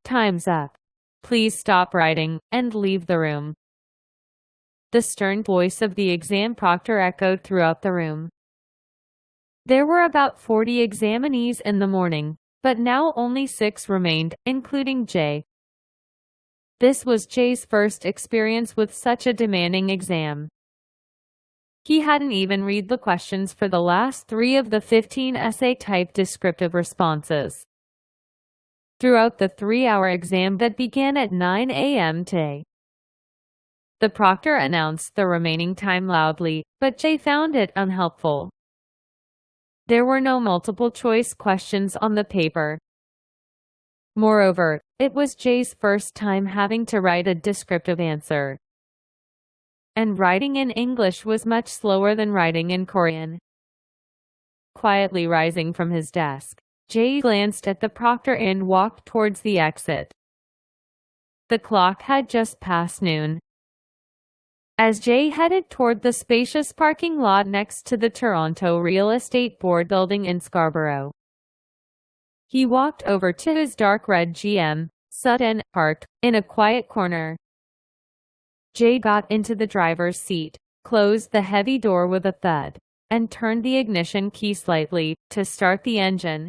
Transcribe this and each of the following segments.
Time's up. Please stop writing and leave the room." The stern voice of the exam proctor echoed throughout the room. There were about 40 examinees in the morning, but now only 6 remained, including Jay. This was Jay's first experience with such a demanding exam. He hadn't even read the questions for the last 3 of the 15 essay-type descriptive responses. Throughout the 3-hour exam that began at 9 a.m. today, the proctor announced the remaining time loudly, but Jay found it unhelpful. There were no multiple-choice questions on the paper. Moreover, it was Jay's first time having to write a descriptive answer. And writing in English was much slower than writing in Korean. Quietly rising from his desk, Jay glanced at the proctor and walked towards the exit. The clock had just passed noon. As Jay headed toward the spacious parking lot next to the Toronto Real Estate Board building in Scarborough, he walked over to his dark red GM, Sutton, parked in a quiet corner. Jay got into the driver's seat, closed the heavy door with a thud, and turned the ignition key slightly to start the engine.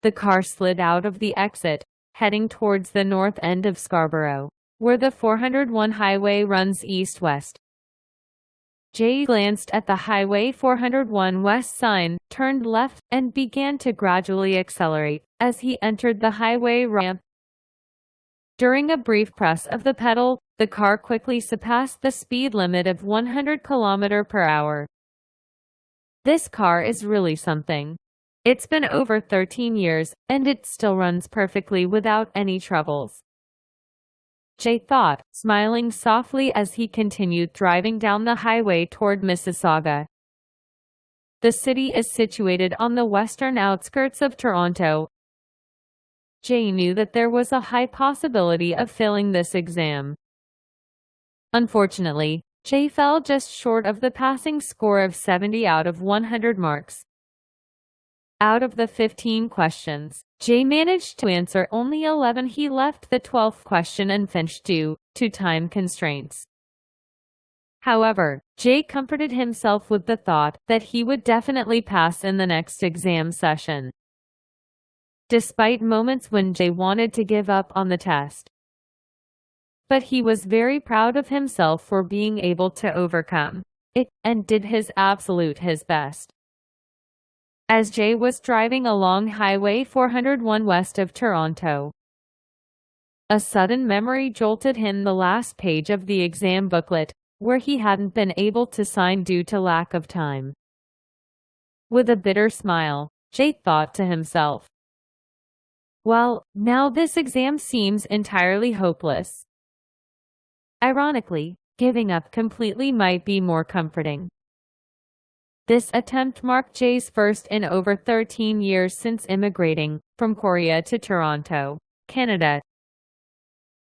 The car slid out of the exit, heading towards the north end of Scarborough, where the 401 highway runs east-west. Jay glanced at the Highway 401 West sign, turned left, and began to gradually accelerate as he entered the highway ramp. During a brief press of the pedal, the car quickly surpassed the speed limit of 100 km per hour. This car is really something. It's been over 13 years, and it still runs perfectly without any troubles, Jay thought, smiling softly as he continued driving down the highway toward Mississauga. The city is situated on the western outskirts of Toronto. Jay knew that there was a high possibility of failing this exam. Unfortunately, Jay fell just short of the passing score of 70 out of 100 marks. Out of the 15 questions, Jay managed to answer only 11. He left the 12th question unfinished due to time constraints. However, Jay comforted himself with the thought that he would definitely pass in the next exam session. Despite moments when Jay wanted to give up on the test, but he was very proud of himself for being able to overcome it and did his best. As Jay was driving along Highway 401 west of Toronto, a sudden memory jolted him the last page of the exam booklet, where he hadn't been able to sign due to lack of time. With a bitter smile, Jay thought to himself, "Well, now this exam seems entirely hopeless." Ironically, giving up completely might be more comforting. This attempt marked Jay's first in over 13 years since immigrating from Korea to Toronto, Canada.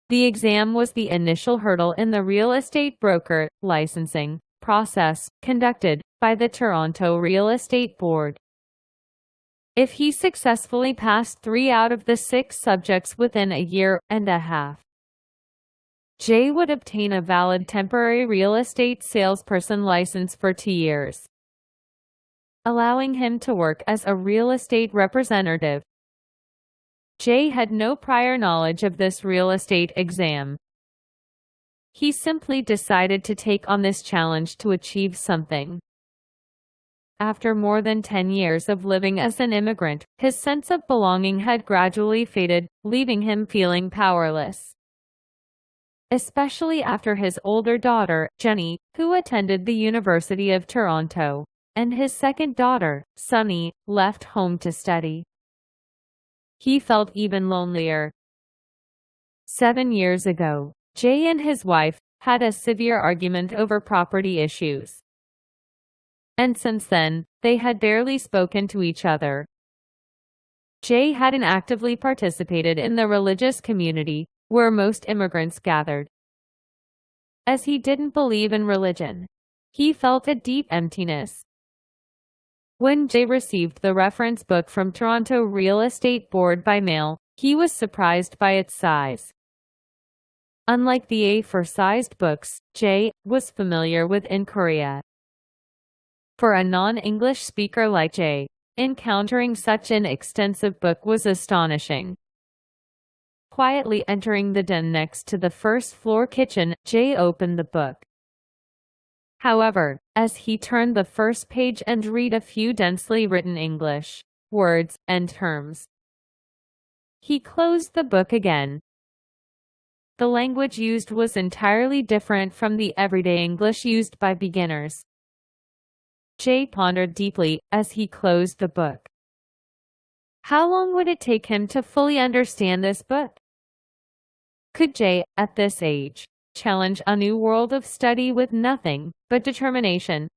The exam was the initial hurdle in the real estate broker licensing process conducted by the Toronto Real Estate Board. If he successfully passed 3 out of the 6 subjects within a year and a half, Jay would obtain a valid temporary real estate salesperson license for 2 years, allowing him to work as a real estate representative. Jay had no prior knowledge of this real estate exam. He simply decided to take on this challenge to achieve something. After more than 10 years of living as an immigrant, his sense of belonging had gradually faded, leaving him feeling powerless. Especially after his older daughter, Jenny, who attended the University of Toronto, and his second daughter, Sunny, left home to study. He felt even lonelier. 7 years ago, Jay and his wife had a severe argument over property issues. And since then, they had barely spoken to each other. Jay hadn't actively participated in the religious community, where most immigrants gathered. As he didn't believe in religion, he felt a deep emptiness. When Jay received the reference book from Toronto Real Estate Board by mail, he was surprised by its size. Unlike the A4-sized books Jay was familiar with in Korea. For a non-English speaker like Jay, encountering such an extensive book was astonishing. Quietly entering the den next to the first-floor kitchen, Jay opened the book. However, as he turned the first page and read a few densely written English words and terms, he closed the book again. The language used was entirely different from the everyday English used by beginners. Jay pondered deeply as he closed the book. How long would it take him to fully understand this book? Could Jay, at this age, challenge a new world of study with nothing but determination?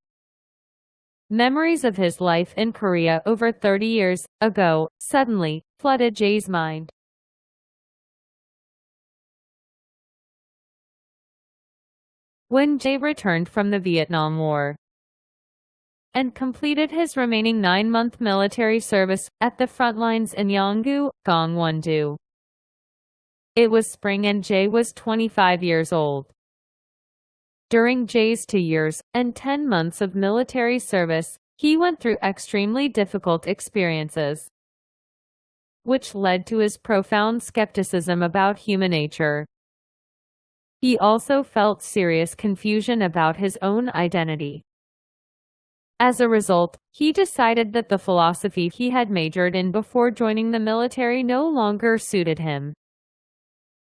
Memories of his life in Korea over 30 years ago suddenly flooded Jay's mind. When Jay returned from the Vietnam War and completed his remaining 9-month military service at the front lines in Yonggu, Gangwon-do, it was spring and Jay was 25 years old. During Jay's 2 years and 10 months of military service, he went through extremely difficult experiences, which led to his profound skepticism about human nature. He also felt serious confusion about his own identity. As a result, he decided that the philosophy he had majored in before joining the military no longer suited him.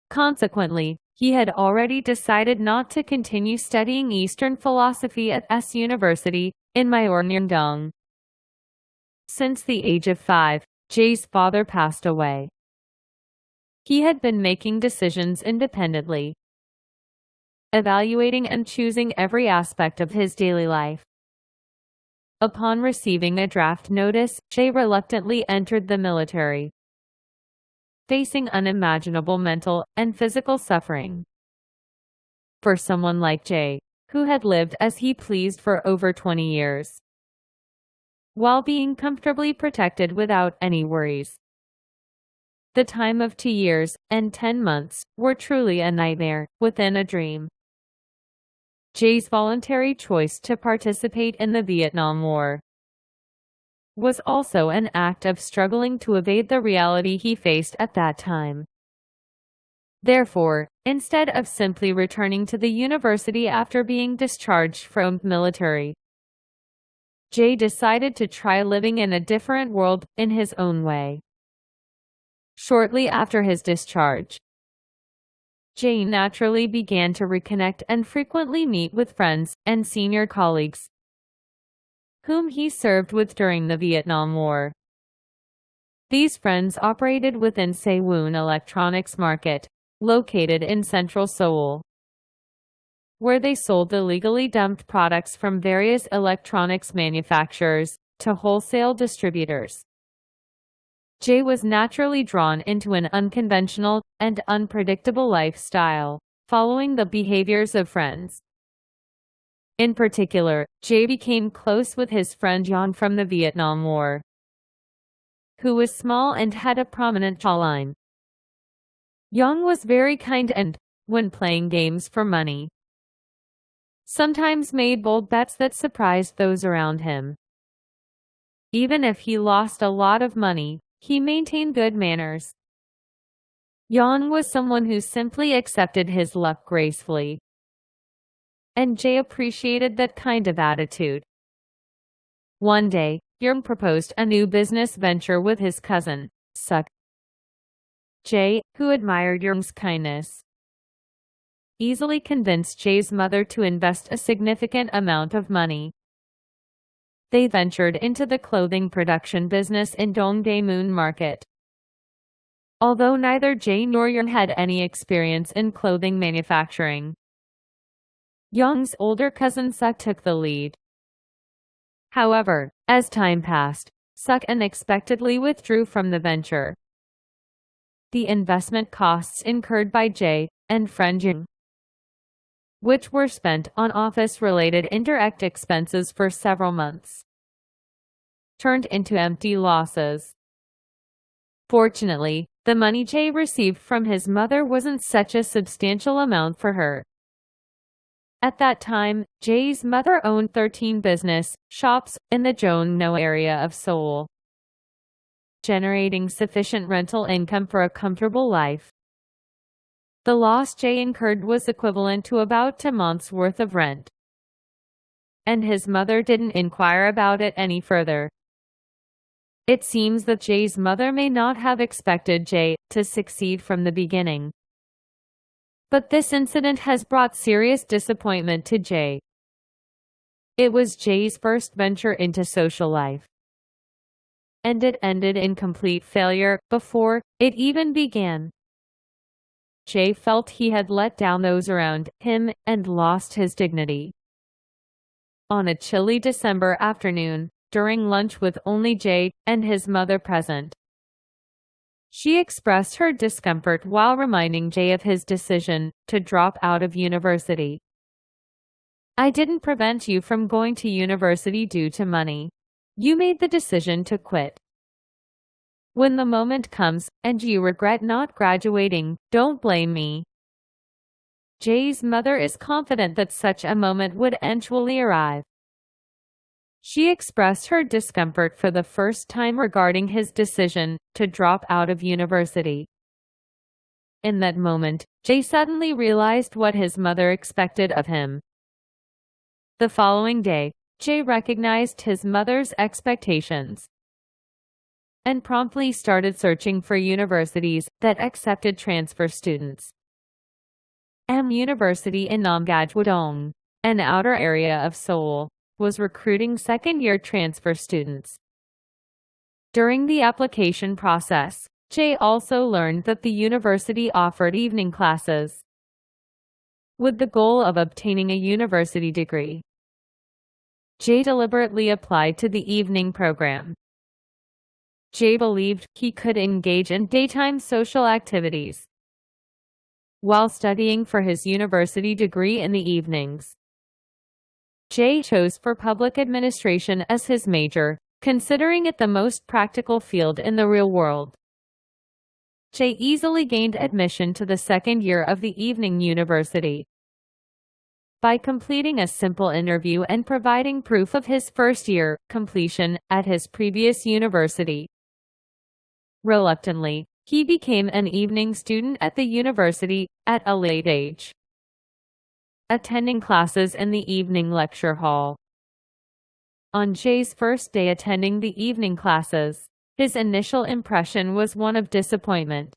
Consequently, he had already decided not to continue studying Eastern philosophy at S University in Myeongdong. Since the age of 5, Jay's father passed away. He had been making decisions independently, evaluating and choosing every aspect of his daily life. Upon receiving a draft notice, Jay reluctantly entered the military, facing unimaginable mental and physical suffering. For someone like Jay, who had lived as he pleased for over 20 years, while being comfortably protected without any worries, the time of 2 years and 10 months were truly a nightmare within a dream. Jay's voluntary choice to participate in the Vietnam War was also an act of struggling to evade the reality he faced at that time. Therefore, instead of simply returning to the university after being discharged from military, Jay decided to try living in a different world in his own way. Shortly after his discharge, Jay naturally began to reconnect and frequently meet with friends and senior colleagues whom he served with during the Vietnam War. These friends operated within Sewon Electronics Market, located in central Seoul, where they sold the legally dumped products from various electronics manufacturers to wholesale distributors. Jay was naturally drawn into an unconventional and unpredictable lifestyle, following the behaviors of friends. In particular, Jay became close with his friend Yang from the Vietnam War, who was small and had a prominent jawline. Yang was very kind and, when playing games for money, sometimes made bold bets that surprised those around him. Even if he lost a lot of money, he maintained good manners. Yang was someone who simply accepted his luck gracefully, and Jay appreciated that kind of attitude. One day, Yang proposed a new business venture with his cousin, Suk. Jay, who admired Yang's kindness, easily convinced Jay's mother to invest a significant amount of money. They ventured into the clothing production business in Dongdaemun Market. Although neither Jay nor Yang had any experience in clothing manufacturing, Yang's older cousin Suk took the lead. However, as time passed, Suk unexpectedly withdrew from the venture. The investment costs incurred by Jay and friend Yang, which were spent on office-related indirect expenses for several months, turned into empty losses. Fortunately, the money Jay received from his mother wasn't such a substantial amount for her. At that time, Jay's mother owned 13 business shops in the Jongno area of Seoul, generating sufficient rental income for a comfortable life. The loss Jay incurred was equivalent to about 2 months' worth of rent, and his mother didn't inquire about it any further. It seems that Jay's mother may not have expected Jay to succeed from the beginning. But this incident has brought serious disappointment to Jay. It was Jay's first venture into social life, and it ended in complete failure before it even began. Jay felt he had let down those around him and lost his dignity. On a chilly December afternoon, during lunch with only Jay and his mother present, she expressed her discomfort while reminding Jay of his decision to drop out of university. "I didn't prevent you from going to university due to money. You made the decision to quit. When the moment comes and you regret not graduating, don't blame me." Jay's mother is confident that such a moment would eventually arrive. She expressed her discomfort for the first time regarding his decision to drop out of university. In that moment, Jay suddenly realized what his mother expected of him. The following day, Jay recognized his mother's expectations and promptly started searching for universities that accepted transfer students. University in Namgajwadong, an outer area of Seoul, was recruiting second-year transfer students. During the application process, Jay also learned that the university offered evening classes with the goal of obtaining a university degree. Jay deliberately applied to the evening program. Jay believed he could engage in daytime social activities while studying for his university degree in the evenings. Jay chose for public administration as his major, considering it the most practical field in the real world. Jay easily gained admission to the second year of the evening university by completing a simple interview and providing proof of his first year completion at his previous university. Reluctantly, he became an evening student at the university at a late age, attending classes in the evening lecture hall. On Jay's first day attending the evening classes, his initial impression was one of disappointment.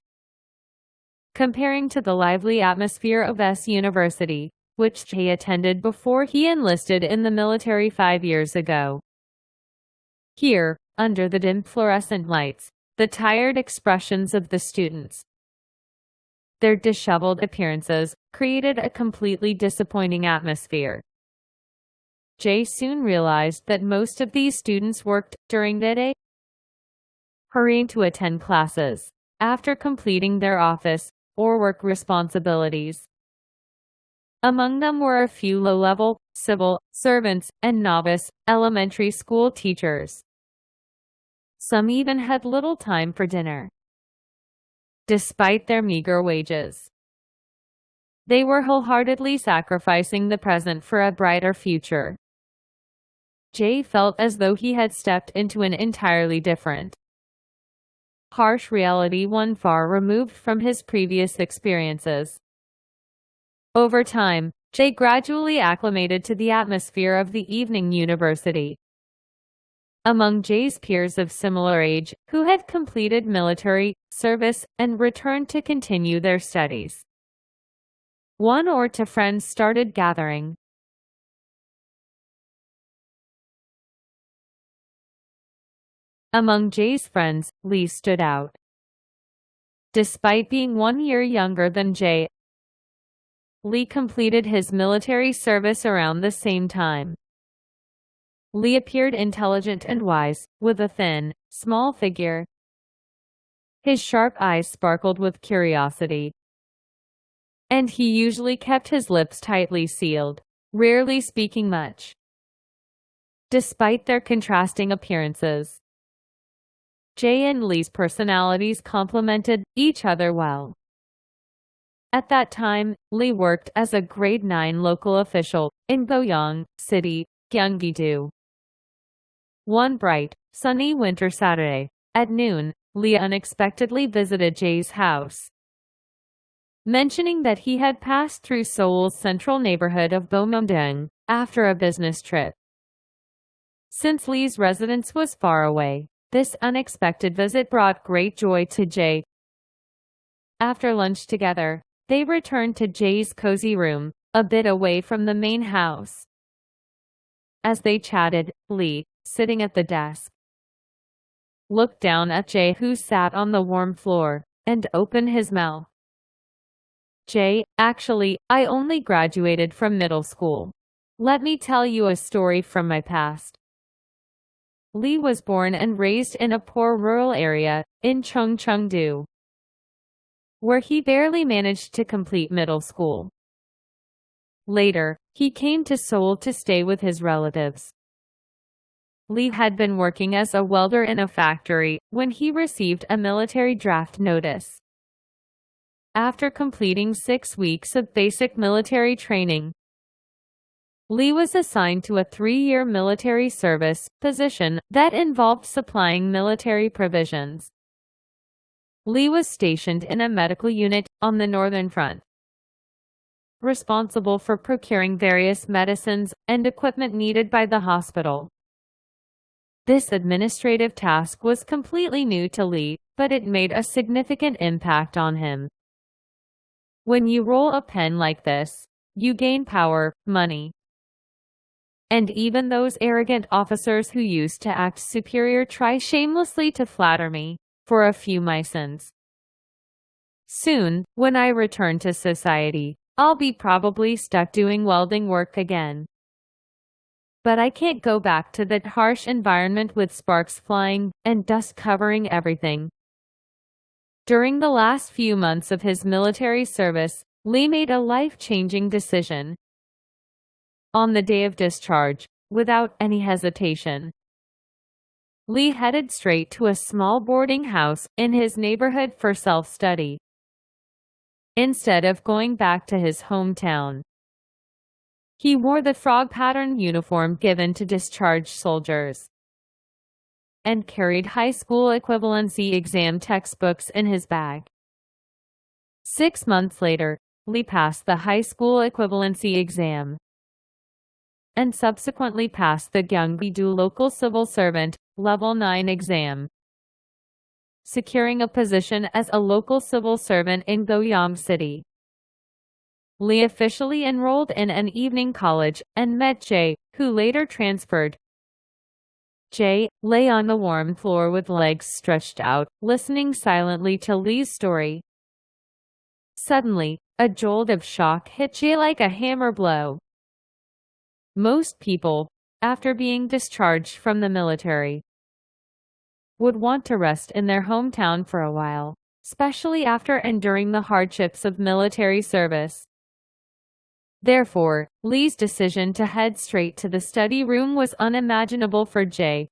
Comparing to the lively atmosphere of S University, which Jay attended before he enlisted in the military 5 years ago. Here, under the dim fluorescent lights, the tired expressions of the students, their disheveled appearances, created a completely disappointing atmosphere. Jay soon realized that most of these students worked during the day, hurrying to attend classes after completing their office or work responsibilities. Among them were a few low-level civil servants and novice elementary school teachers. Some even had little time for dinner. Despite their meager wages, they were wholeheartedly sacrificing the present for a brighter future. Jay felt as though he had stepped into an entirely different, harsh reality, one far removed from his previous experiences. Over time, Jay gradually acclimated to the atmosphere of the evening university. Among Jay's peers of similar age, who had completed military service and returned to continue their studies, 1 or 2 friends started gathering. Among Jay's friends, Lee stood out. Despite being 1 year younger than Jay, Lee completed his military service around the same time. Lee appeared intelligent and wise, with a thin, small figure. His sharp eyes sparkled with curiosity, and he usually kept his lips tightly sealed, rarely speaking much. Despite their contrasting appearances, Jay and Lee's personalities complemented each other well. At that time, Lee worked as a grade 9 local official in Goyang City, Gyeonggi-do. One bright, sunny winter Saturday, at noon, Lee unexpectedly visited Jay's house. Mentioning that he had passed through Seoul's central neighborhood of Bomyeongdong after a business trip. Since Lee's residence was far away, this unexpected visit brought great joy to Jay. After lunch together, they returned to Jay's cozy room, a bit away from the main house. As they chatted, Lee, sitting at the desk, looked down at Jay, who sat on the warm floor, and opened his mouth. Jay, actually, I only graduated from middle school. Let me tell you a story from my past. Lee was born and raised in a poor rural area in Cheongcheong-do, where he barely managed to complete middle school. Later, he came to Seoul to stay with his relatives. Lee had been working as a welder in a factory when he received a military draft notice. After completing 6 weeks of basic military training, Lee was assigned to a 3-year military service position that involved supplying military provisions. Lee was stationed in a medical unit on the Northern Front, responsible for procuring various medicines and equipment needed by the hospital. This administrative task was completely new to Lee, but it made a significant impact on him. When you roll a pen like this, you gain power, money, and even those arrogant officers who used to act superior try shamelessly to flatter me for a few mysons. Soon, when I return to society, I'll be probably stuck doing welding work again. But I can't go back to that harsh environment with sparks flying and dust covering everything. During the last few months of his military service, Lee made a life-changing decision. On the day of discharge, without any hesitation, Lee headed straight to a small boarding house in his neighborhood for self-study. Instead of going back to his hometown, he wore the frog pattern uniform given to discharged soldiers and carried high school equivalency exam textbooks in his bag. 6 months later, Lee passed the high school equivalency exam and subsequently passed the Gyeonggi-do local civil servant Level 9 exam, securing a position as a local civil servant in Goyang City. Lee officially enrolled in an evening college and met Jay, who later transferred. Jay lay on the warm floor with legs stretched out, listening silently to Lee's story. Suddenly, a jolt of shock hit Jay like a hammer blow. Most people, after being discharged from the military, would want to rest in their hometown for a while, especially after enduring the hardships of military service. Therefore, Lee's decision to head straight to the study room was unimaginable for Jay.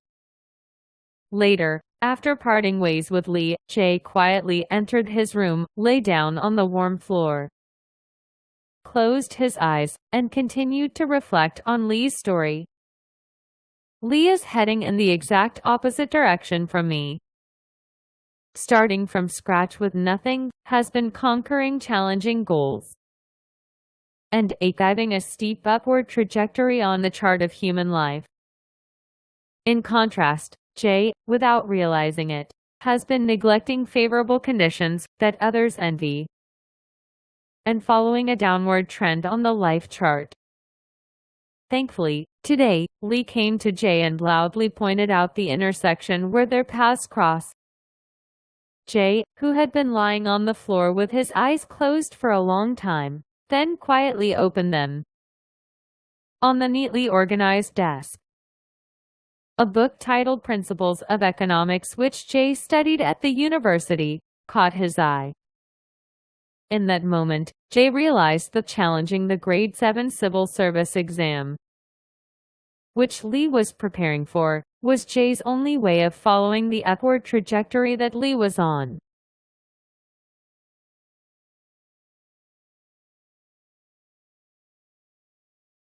Later, after parting ways with Lee, Jay quietly entered his room, lay down on the warm floor, closed his eyes, and continued to reflect on Lee's story. Lee is heading in the exact opposite direction from me. Starting from scratch with nothing, has been conquering challenging goals and achieving a steep upward trajectory on the chart of human life. In contrast, Jay, without realizing it, has been neglecting favorable conditions that others envy and following a downward trend on the life chart. Thankfully, today, Lee came to Jay and loudly pointed out the intersection where their paths cross. Jay, who had been lying on the floor with his eyes closed for a long time, then quietly opened them. On the neatly organized desk, a book titled Principles of Economics, which Jay studied at the university, caught his eye. In that moment, Jay realized that challenging the grade 7 civil service exam, which Lee was preparing for, was Jay's only way of following the upward trajectory that Lee was on.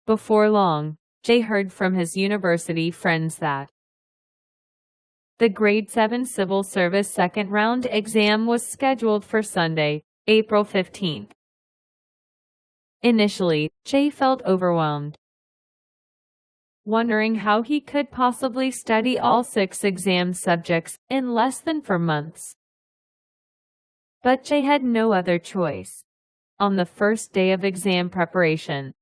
Before long, Jay heard from his university friends that the Grade 7 Civil Service second round exam was scheduled for Sunday, April 15th. Initially, Jay felt overwhelmed, wondering how he could possibly study all 6 exam subjects in less than 4 months. But Jay had no other choice. On the first day of exam preparation,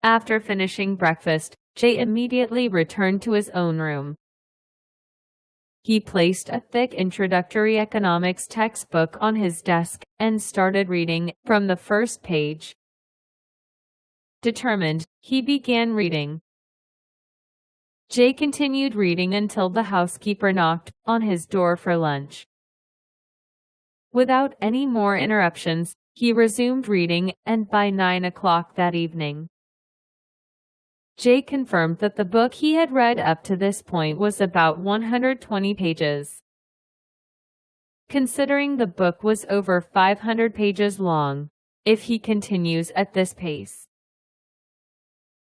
after finishing breakfast, Jay immediately returned to his own room. He placed a thick introductory economics textbook on his desk and started reading from the first page. Determined, he began reading. Jay continued reading until the housekeeper knocked on his door for lunch. Without any more interruptions, he resumed reading, and by 9 o'clock that evening, Jay confirmed that the book he had read up to this point was about 120 pages. Considering the book was over 500 pages long, if he continues at this pace,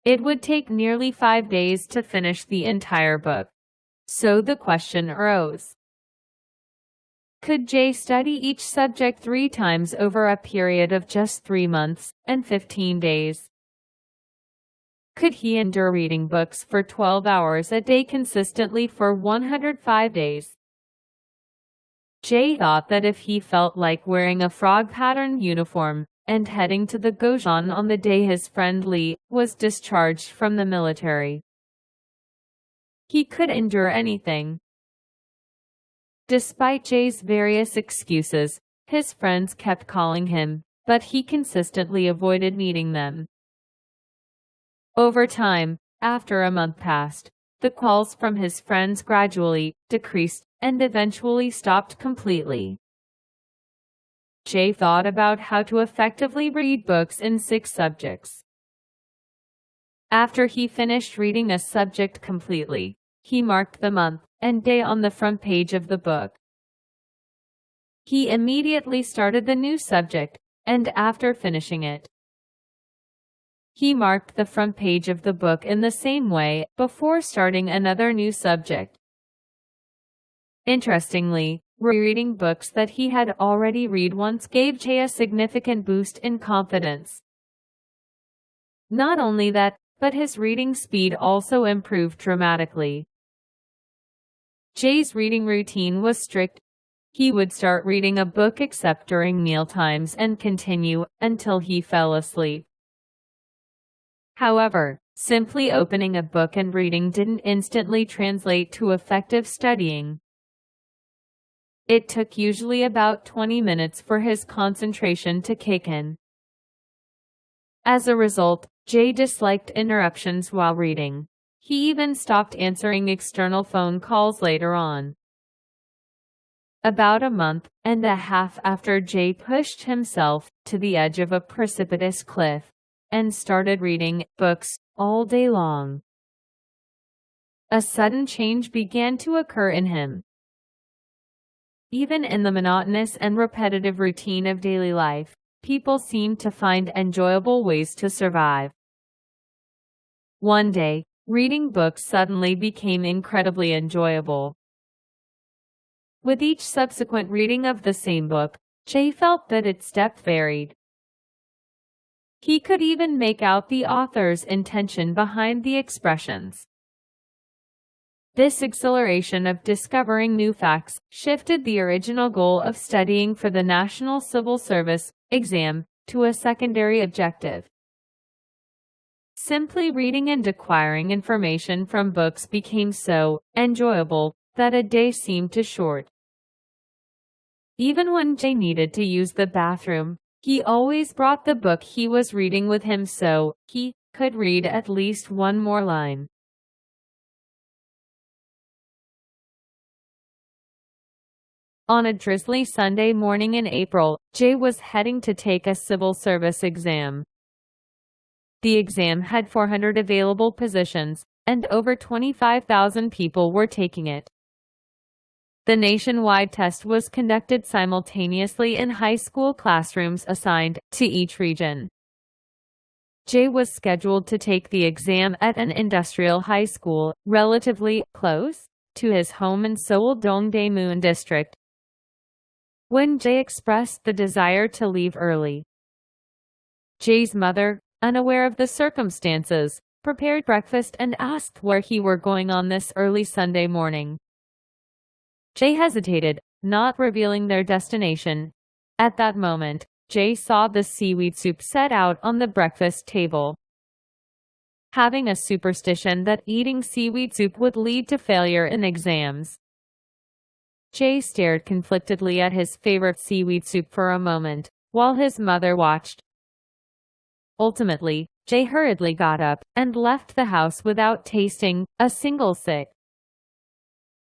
it would take nearly 5 days to finish the entire book. So the question arose: could Jay study each subject 3 times over a period of just 3 months and 15 days? Could he endure reading books for 12 hours a day consistently for 105 days? Jay thought that if he felt like wearing a frog-patterned uniform and heading to the Gojan on the day his friend Lee was discharged from the military, he could endure anything. Despite Jay's various excuses, his friends kept calling him, but he consistently avoided meeting them. Over time, after a month passed, the calls from his friends gradually decreased and eventually stopped completely. Jay thought about how to effectively read books in 6 subjects. After he finished reading a subject completely, he marked the month and day on the front page of the book. He immediately started the new subject, and after finishing it, he marked the front page of the book in the same way before starting another new subject. Interestingly, rereading books that he had already read once gave Jay a significant boost in confidence. Not only that, but his reading speed also improved dramatically. Jay's reading routine was strict. He would start reading a book except during mealtimes and continue until he fell asleep. However, simply opening a book and reading didn't instantly translate to effective studying. It took usually about 20 minutes for his concentration to kick in. As a result, Jay disliked interruptions while reading. He even stopped answering external phone calls later on. About a month and a half after Jay pushed himself to the edge of a precipitous cliff and started reading books all day long, a sudden change began to occur in him. Even in the monotonous and repetitive routine of daily life, people seemed to find enjoyable ways to survive. One day, reading books suddenly became incredibly enjoyable. With each subsequent reading of the same book, Jay felt that its depth varied. He could even make out the author's intention behind the expressions. This exhilaration of discovering new facts shifted the original goal of studying for the National Civil Service exam to a secondary objective. Simply reading and acquiring information from books became so enjoyable that a day seemed too short. Even when Jay needed to use the bathroom, he always brought the book he was reading with him so he could read at least one more line. On a drizzly Sunday morning in April, Jay was heading to take a civil service exam. The exam had 400 available positions, and over 25,000 people were taking it. The nationwide test was conducted simultaneously in high school classrooms assigned to each region. Jay was scheduled to take the exam at an industrial high school, relatively close to his home in Seoul Dongdaemun district. When Jay expressed the desire to leave early, Jay's mother, unaware of the circumstances, prepared breakfast and asked where he were going on this early Sunday morning. Jay hesitated, not revealing their destination. At that moment, Jay saw the seaweed soup set out on the breakfast table. Having a superstition that eating seaweed soup would lead to failure in exams, Jay stared conflictedly at his favorite seaweed soup for a moment, while his mother watched. Ultimately, Jay hurriedly got up and left the house without tasting a single sip.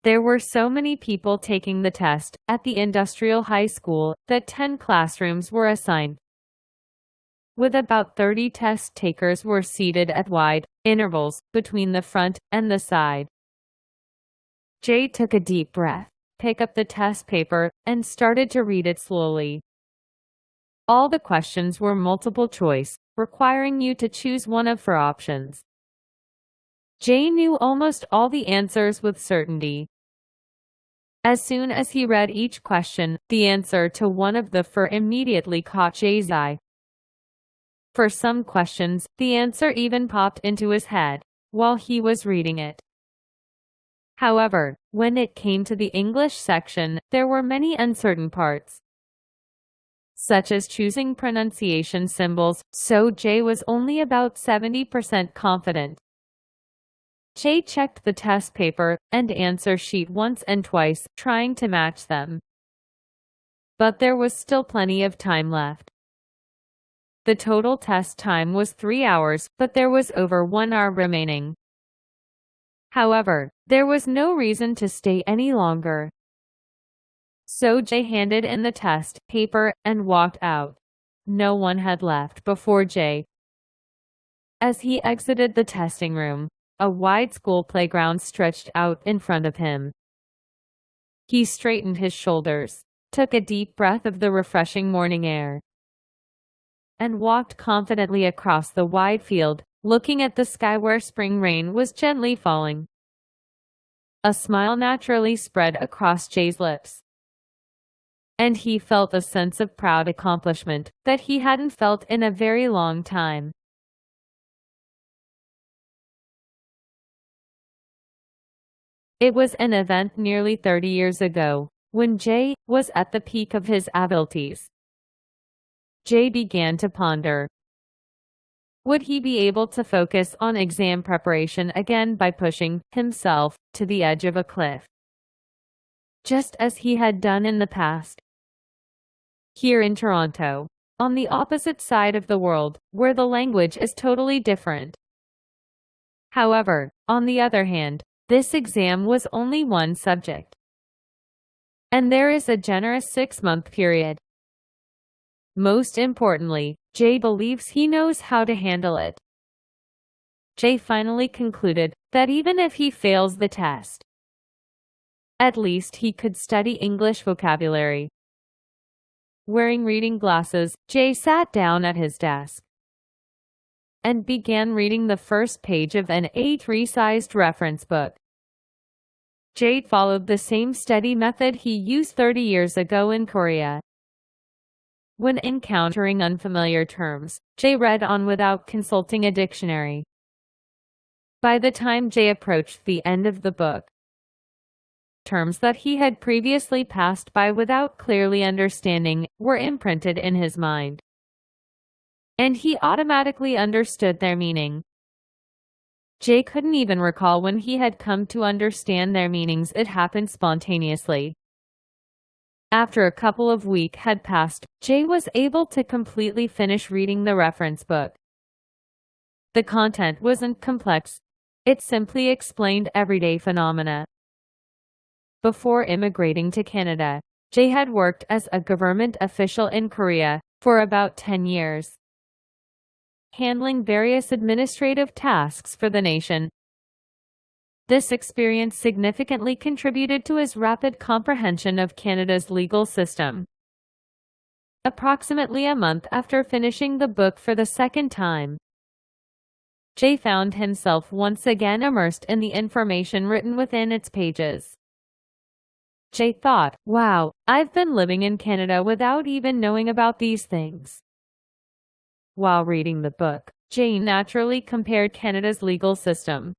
There were so many people taking the test at the industrial high school that 10 classrooms were assigned. With about 30 test takers were seated at wide intervals between the front and the side. Jay took a deep breath, picked up the test paper, and started to read it slowly. All the questions were multiple choice, requiring you to choose one of 4 options. Jay knew almost all the answers with certainty. As soon as he read each question, the answer to one of the 4 immediately caught Jay's eye. For some questions, the answer even popped into his head while he was reading it. However, when it came to the English section, there were many uncertain parts, such as choosing pronunciation symbols, so Jay was only about 70% confident. Jay checked the test paper and answer sheet once and twice, trying to match them. But there was still plenty of time left. The total test time was 3 hours, but there was over 1 hour remaining. However, there was no reason to stay any longer. So Jay handed in the test paper and walked out. No one had left before Jay. As he exited the testing room, a wide school playground stretched out in front of him. He straightened his shoulders, took a deep breath of the refreshing morning air, and walked confidently across the wide field, looking at the sky where spring rain was gently falling. A smile naturally spread across Jay's lips, and he felt a sense of proud accomplishment that he hadn't felt in a very long time. It was an event nearly 30 years ago, when Jay was at the peak of his abilities. Jay began to ponder. Would he be able to focus on exam preparation again by pushing himself to the edge of a cliff, just as he had done in the past? Here in Toronto, on the opposite side of the world, where the language is totally different. However, on the other hand, this exam was only one subject, and there is a generous 6-month period. Most importantly, Jay believes he knows how to handle it. Jay finally concluded that even if he fails the test, at least he could study English vocabulary. Wearing reading glasses, Jay sat down at his desk and began reading the first page of an A3-sized reference book. Jay followed the same study method he used 30 years ago in Korea. When encountering unfamiliar terms, Jay read on without consulting a dictionary. By the time Jay approached the end of the book, terms that he had previously passed by without clearly understanding were imprinted in his mind, and he automatically understood their meaning. Jay couldn't even recall when he had come to understand their meanings. It happened spontaneously. After a couple of weeks had passed, Jay was able to completely finish reading the reference book. The content wasn't complex. It simply explained everyday phenomena. Before immigrating to Canada, Jay had worked as a government official in Korea for about 10 years, handling various administrative tasks for the nation. This experience significantly contributed to his rapid comprehension of Canada's legal system. Approximately a month after finishing the book for the second time, Jay found himself once again immersed in the information written within its pages. Jay thought, "Wow, I've been living in Canada without even knowing about these things." While reading the book, Jay naturally compared Canada's legal system,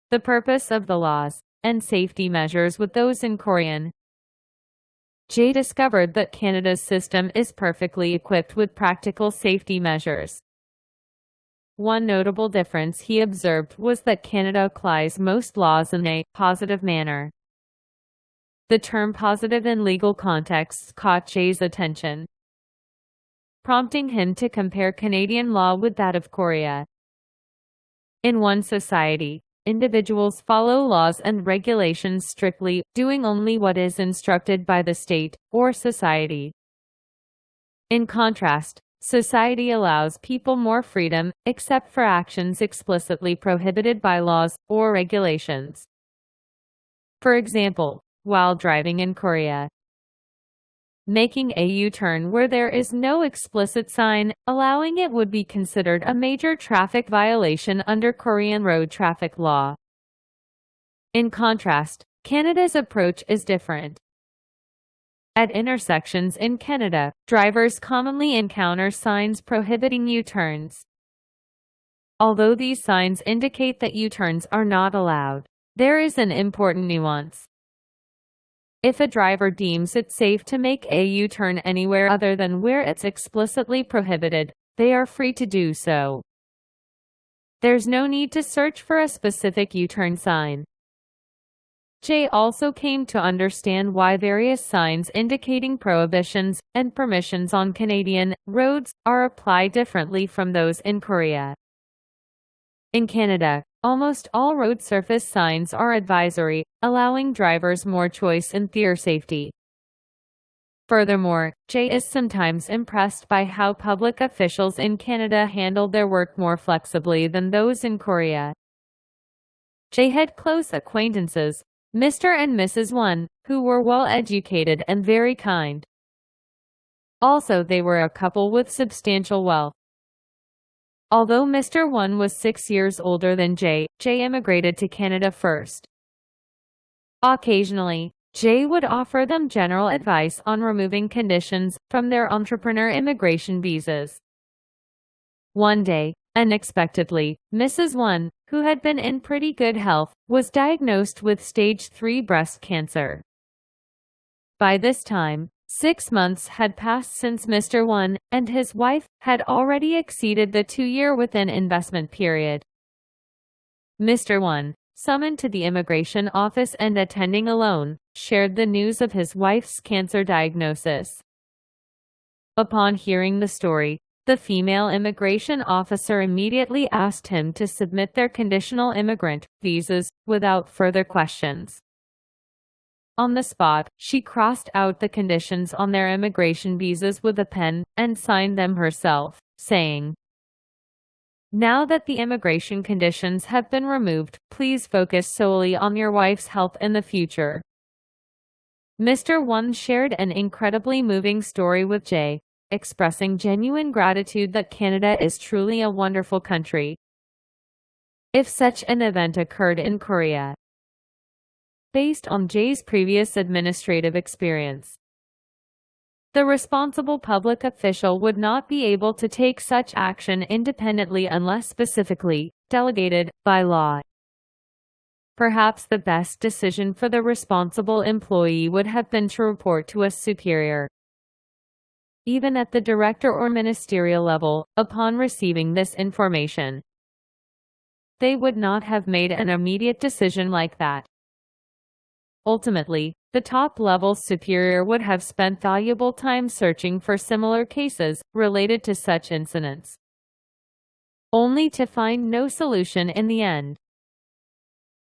the purpose of the laws, and safety measures with those in Korean. Jay discovered that Canada's system is perfectly equipped with practical safety measures. One notable difference he observed was that Canada applies most laws in a positive manner. The term positive in legal contexts caught Jay's attention, prompting him to compare Canadian law with that of Korea. In one society, individuals follow laws and regulations strictly, doing only what is instructed by the state or society. In contrast, society allows people more freedom, except for actions explicitly prohibited by laws or regulations. For example, while driving in Korea, making a U-turn where there is no explicit sign allowing it would be considered a major traffic violation under Korean road traffic law. In contrast, Canada's approach is different. At intersections in Canada, drivers commonly encounter signs prohibiting U-turns. Although these signs indicate that U-turns are not allowed, there is an important nuance. If a driver deems it safe to make a U-turn anywhere other than where it's explicitly prohibited, they are free to do so. There's no need to search for a specific U-turn sign. Jay also came to understand why various signs indicating prohibitions and permissions on Canadian roads are applied differently from those in Korea. In Canada, almost all road surface signs are advisory, allowing drivers more choice in their safety. Furthermore, Jay is sometimes impressed by how public officials in Canada handle their work more flexibly than those in Korea. Jay had close acquaintances, Mr. and Mrs. Won, who were well educated and very kind. Also, they were a couple with substantial wealth. Although Mr. Won was 6 years older than Jay immigrated to Canada first. Occasionally, Jay would offer them general advice on removing conditions from their entrepreneur immigration visas. One day, unexpectedly, Mrs. Won, who had been in pretty good health, was diagnosed with stage 3 breast cancer. By this time, 6 months had passed since Mr. Won and his wife had already exceeded the 2-year within investment period. Mr. Won, summoned to the immigration office and attending alone, shared the news of his wife's cancer diagnosis. Upon hearing the story, the female immigration officer immediately asked him to submit their conditional immigrant visas without further questions. On the spot, she crossed out the conditions on their immigration visas with a pen and signed them herself, saying, "Now that the immigration conditions have been removed, please focus solely on your wife's health in the future." Mr. Won shared an incredibly moving story with Jay, expressing genuine gratitude that Canada is truly a wonderful country. If such an event occurred in Korea, based on Jay's previous administrative experience, the responsible public official would not be able to take such action independently unless specifically delegated by law. Perhaps the best decision for the responsible employee would have been to report to a superior. Even at the director or ministerial level, upon receiving this information, they would not have made an immediate decision like that. Ultimately, the top-level superior would have spent valuable time searching for similar cases related to such incidents, only to find no solution in the end.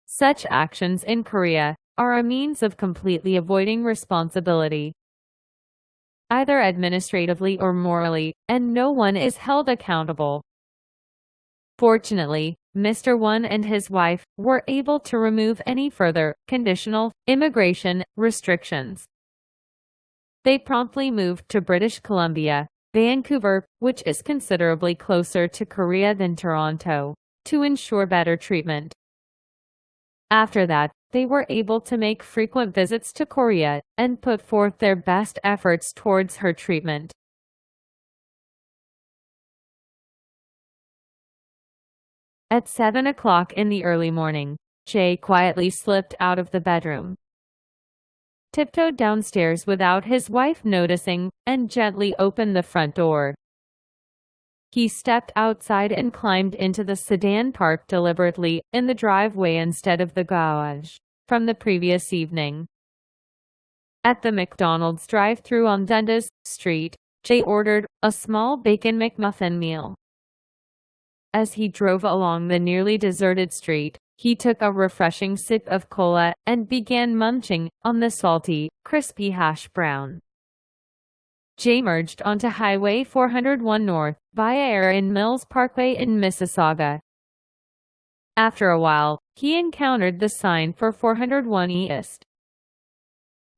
Such actions in Korea are a means of completely avoiding responsibility, either administratively or morally, and no one is held accountable. Fortunately, Mr. One and his wife were able to remove any further conditional immigration restrictions. They promptly moved to British Columbia, Vancouver, which is considerably closer to Korea than Toronto, to ensure better treatment. After that, they were able to make frequent visits to Korea and put forth their best efforts towards her treatment. At 7 o'clock in the early morning, Jay quietly slipped out of the bedroom, tiptoed downstairs without his wife noticing, and gently opened the front door. He stepped outside and climbed into the sedan parked deliberately in the driveway instead of the garage from the previous evening. At the McDonald's drive-thru on Dundas Street, Jay ordered a small bacon McMuffin meal. As he drove along the nearly deserted street, he took a refreshing sip of cola and began munching on the salty, crispy hash brown. Jay merged onto Highway 401 North via Erin Mills Parkway in Mississauga. After a while, he encountered the sign for 401 East.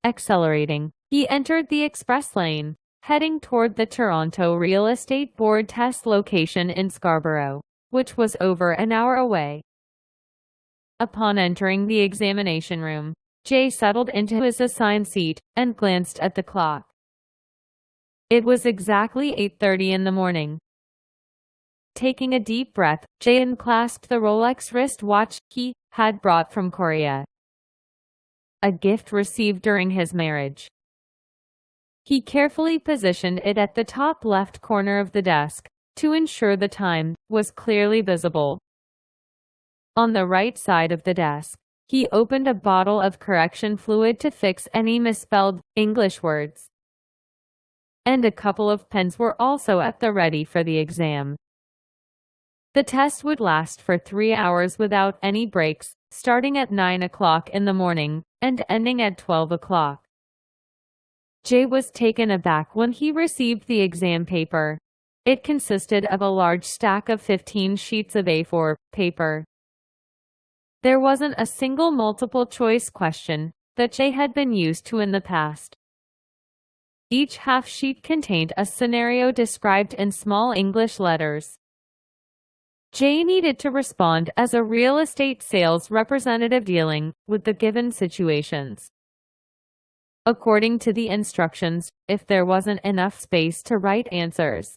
Accelerating, he entered the express lane, heading toward the Toronto Real Estate Board test location in Scarborough, which was over an hour away. Upon entering the examination room, Jay settled into his assigned seat and glanced at the clock. It was exactly 8:30 in the morning. Taking a deep breath, Jay unclasped the Rolex wristwatch he had brought from Korea, a gift received during his marriage. He carefully positioned it at the top left corner of the desk to ensure the time was clearly visible. On the right side of the desk, he opened a bottle of correction fluid to fix any misspelled English words. And a couple of pens were also at the ready for the exam. The test would last for 3 hours without any breaks, starting at 9 o'clock in the morning and ending at 12 o'clock. Jay was taken aback when he received the exam paper. It consisted of a large stack of 15 sheets of A4 paper. There wasn't a single multiple-choice question that Jay had been used to in the past. Each half-sheet contained a scenario described in small English letters. Jay needed to respond as a real estate sales representative dealing with the given situations. According to the instructions, if there wasn't enough space to write answers,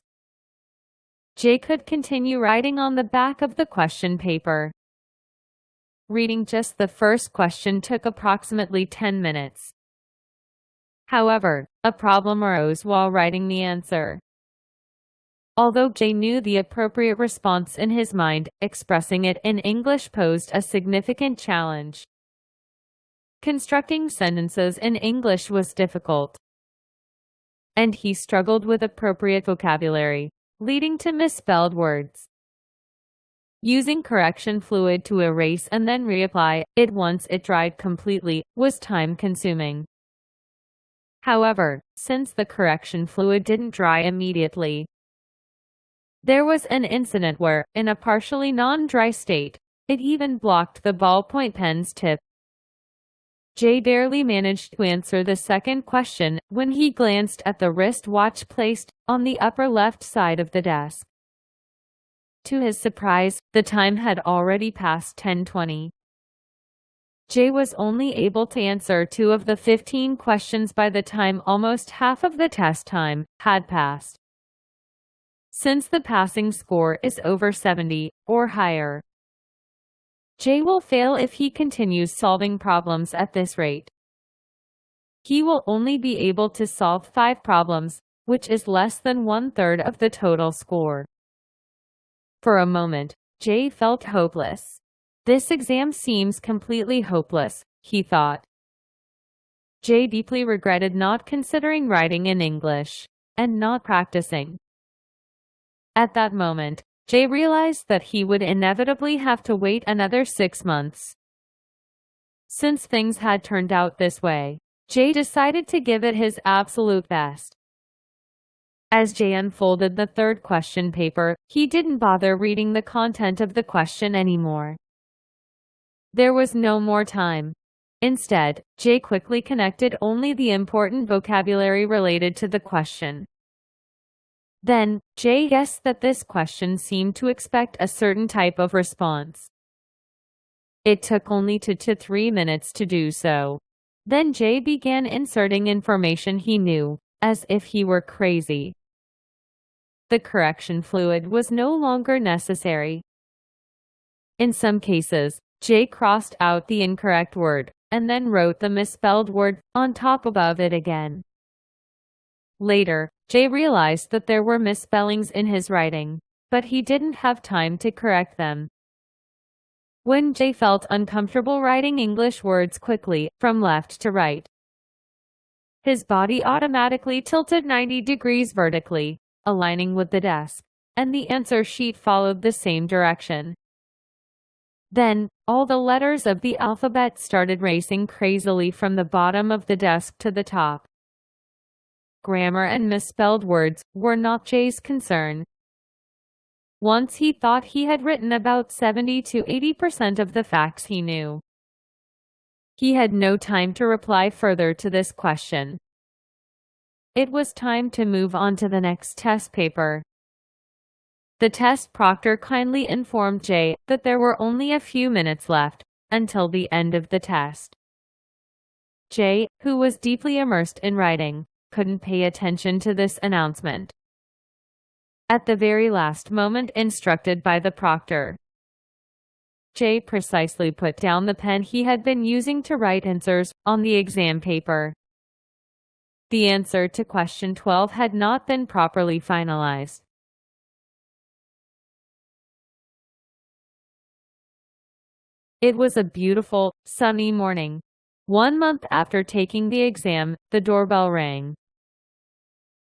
Jay could continue writing on the back of the question paper. Reading just the first question took approximately 10 minutes. However, a problem arose while writing the answer. Although Jay knew the appropriate response in his mind, expressing it in English posed a significant challenge. Constructing sentences in English was difficult, and he struggled with appropriate vocabulary, leading to misspelled words. Using correction fluid to erase and then reapply it once it dried completely was time-consuming. However, since the correction fluid didn't dry immediately, there was an incident where, in a partially non-dry state, it even blocked the ballpoint pen's tip. Jay barely managed to answer the second question when he glanced at the wristwatch placed on the upper left side of the desk. To his surprise, the time had already passed 10:20. Jay was only able to answer 2 of the 15 questions by the time almost half of the test time had passed. Since the passing score is over 70 or higher, Jay will fail if he continues solving problems at this rate. He will only be able to solve 5 problems, which is less than 1/3 of the total score. For a moment, Jay felt hopeless. This exam seems completely hopeless, he thought. Jay deeply regretted not considering writing in English and not practicing. At that moment, Jay realized that he would inevitably have to wait another 6 months. Since things had turned out this way, Jay decided to give it his absolute best. As Jay unfolded the third question paper, he didn't bother reading the content of the question anymore. There was no more time. Instead, Jay quickly connected only the important vocabulary related to the question. Then, Jay guessed that this question seemed to expect a certain type of response. It took only 2 to 3 minutes to do so. Then Jay began inserting information he knew, as if he were crazy. The correction fluid was no longer necessary. In some cases, Jay crossed out the incorrect word, and then wrote the misspelled word on top above it again. Later, Jay realized that there were misspellings in his writing, but he didn't have time to correct them. When Jay felt uncomfortable writing English words quickly, from left to right, his body automatically tilted 90 degrees vertically, aligning with the desk, and the answer sheet followed the same direction. Then, all the letters of the alphabet started racing crazily from the bottom of the desk to the top. Grammar and misspelled words were not Jay's concern. Once he thought he had written about 70 to 80% of the facts he knew. He had no time to reply further to this question. It was time to move on to the next test paper. The test proctor kindly informed Jay that there were only a few minutes left until the end of the test. Jay, who was deeply immersed in writing, couldn't pay attention to this announcement. At the very last moment instructed by the proctor, Jay precisely put down the pen he had been using to write answers on the exam paper. The answer to question 12 had not been properly finalized. It was a beautiful, sunny morning. 1 month after taking the exam, the doorbell rang.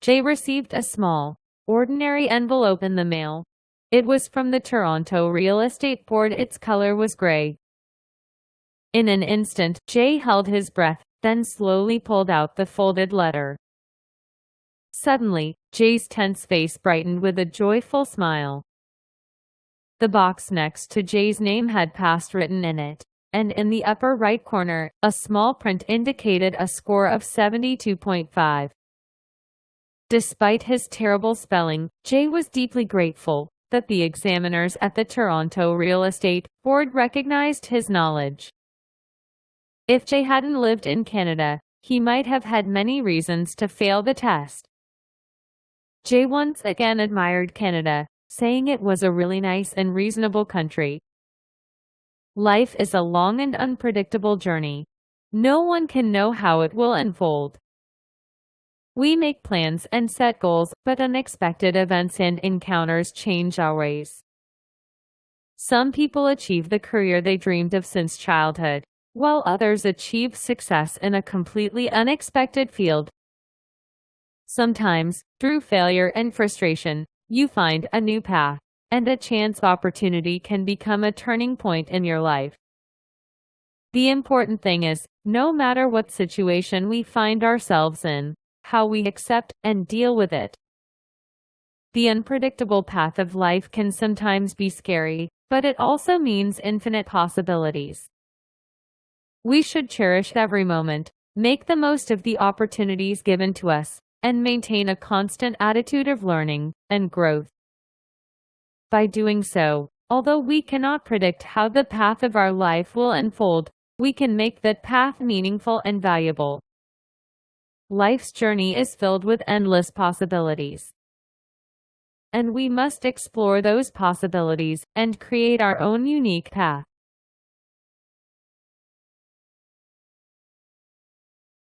Jay received a small, ordinary envelope in the mail. It was from the Toronto Real Estate Board. Its color was gray. In an instant, Jay held his breath, then slowly pulled out the folded letter. Suddenly, Jay's tense face brightened with a joyful smile. The box next to Jay's name had passed written in it, and in the upper right corner, a small print indicated a score of 72.5. Despite his terrible spelling, Jay was deeply grateful that the examiners at the Toronto Real Estate Board recognized his knowledge. If Jay hadn't lived in Canada, he might have had many reasons to fail the test. Jay once again admired Canada, saying it was a really nice and reasonable country. Life is a long and unpredictable journey. No one can know how it will unfold. We make plans and set goals, but unexpected events and encounters change our ways. Some people achieve the career they dreamed of since childhood, while others achieve success in a completely unexpected field. Sometimes, through failure and frustration, you find a new path, and a chance opportunity can become a turning point in your life. The important thing is, no matter what situation we find ourselves in, how we accept and deal with it. The unpredictable path of life can sometimes be scary, but it also means infinite possibilities. We should cherish every moment, make the most of the opportunities given to us, and maintain a constant attitude of learning and growth. By doing so, although we cannot predict how the path of our life will unfold, we can make that path meaningful and valuable. Life's journey is filled with endless possibilities. And we must explore those possibilities and create our own unique path.